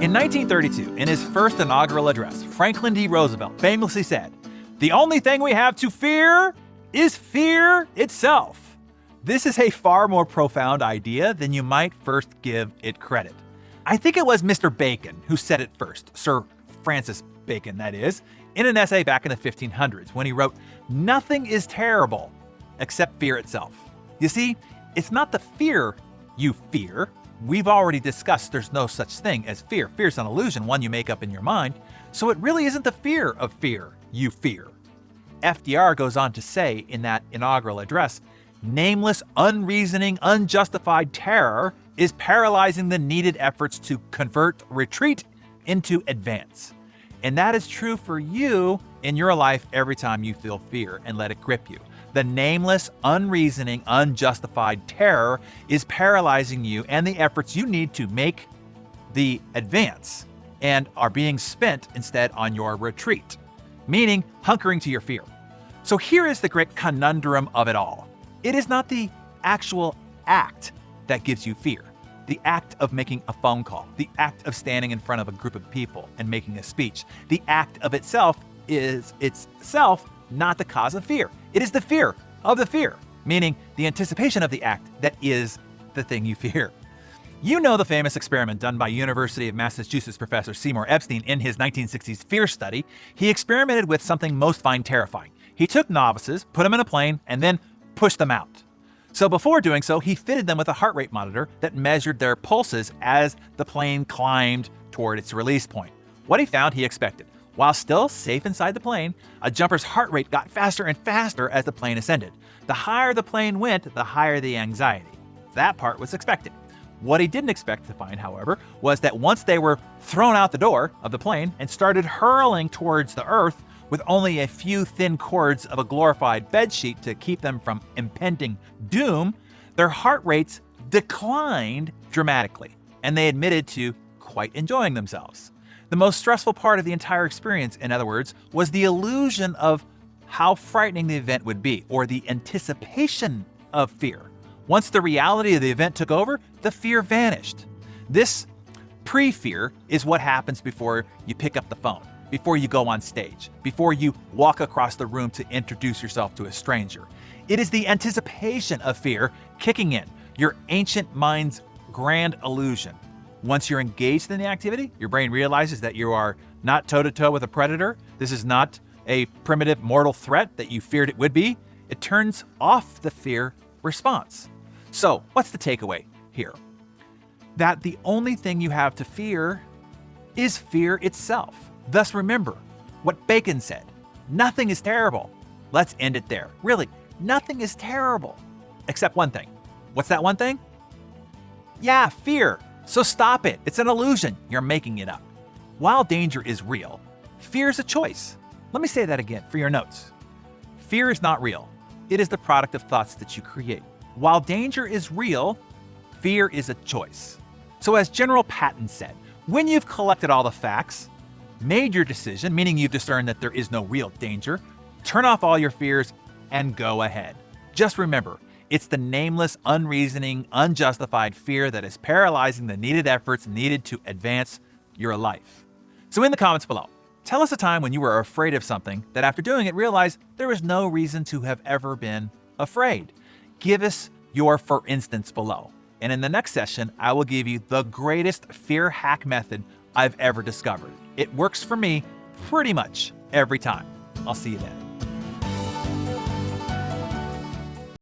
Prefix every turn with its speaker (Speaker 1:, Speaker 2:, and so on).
Speaker 1: In 1932, in his first inaugural address, Franklin D. Roosevelt famously said, "The only thing we have to fear is fear itself." This is a far more profound idea than you might first give it credit. I think it was Mr. Bacon who said it first, Sir Francis Bacon, that is, in an essay back in the 1500s when he wrote, "Nothing is terrible except fear itself." You see, it's not the fear you fear. We've already discussed there's no such thing as fear. Fear's an illusion, one you make up in your mind. So it really isn't the fear of fear you fear. FDR goes on to say in that inaugural address, "Nameless, unreasoning, unjustified terror is paralyzing the needed efforts to convert retreat into advance." And that is true for you in your life every time you feel fear and let it grip you. The nameless, unreasoning, unjustified terror is paralyzing you and the efforts you need to make the advance and are being spent instead on your retreat, meaning hunkering to your fear. So here is the great conundrum of it all. It is not the actual act that gives you fear. The act of making a phone call, the act of standing in front of a group of people and making a speech. The act of itself is itself not the cause of fear. It is the fear of the fear, meaning the anticipation of the act that is the thing you fear. You know the famous experiment done by University of Massachusetts professor Seymour Epstein in his 1960s fear study. He experimented with something most find terrifying. He took novices, put them in a plane, and then pushed them out. So before doing so, he fitted them with a heart rate monitor that measured their pulses as the plane climbed toward its release point. What he found, he expected. While still safe inside the plane, a jumper's heart rate got faster and faster as the plane ascended. The higher the plane went, the higher the anxiety. That part was expected. What he didn't expect to find, however, was that once they were thrown out the door of the plane and started hurling towards the earth with only a few thin cords of a glorified bedsheet to keep them from impending doom, their heart rates declined dramatically, and they admitted to quite enjoying themselves. The most stressful part of the entire experience, in other words, was the illusion of how frightening the event would be, or the anticipation of fear. Once the reality of the event took over, the fear vanished. This pre-fear is what happens before you pick up the phone, before you go on stage, before you walk across the room to introduce yourself to a stranger. It is the anticipation of fear kicking in, your ancient mind's grand illusion. Once you're engaged in the activity, your brain realizes that you are not toe-to-toe with a predator. This is not a primitive mortal threat that you feared it would be. It turns off the fear response. So, what's the takeaway here? That the only thing you have to fear is fear itself. Thus remember what Bacon said, "Nothing is terrible." Let's end it there. Really, nothing is terrible. Except one thing. What's that one thing? Yeah, fear. So stop it. It's an illusion. You're making it up. While danger is real, fear is a choice. Let me say that again for your notes. Fear is not real. It is the product of thoughts that you create. While danger is real, fear is a choice. So as General Patton said, when you've collected all the facts, made your decision, meaning you've discerned that there is no real danger, turn off all your fears and go ahead. Just remember, it's the nameless, unreasoning, unjustified fear that is paralyzing the needed efforts needed to advance your life. So in the comments below, tell us a time when you were afraid of something that after doing it realized there was no reason to have ever been afraid. Give us your for instance below. And in the next session, I will give you the greatest fear hack method I've ever discovered. It works for me pretty much every time. I'll see you then.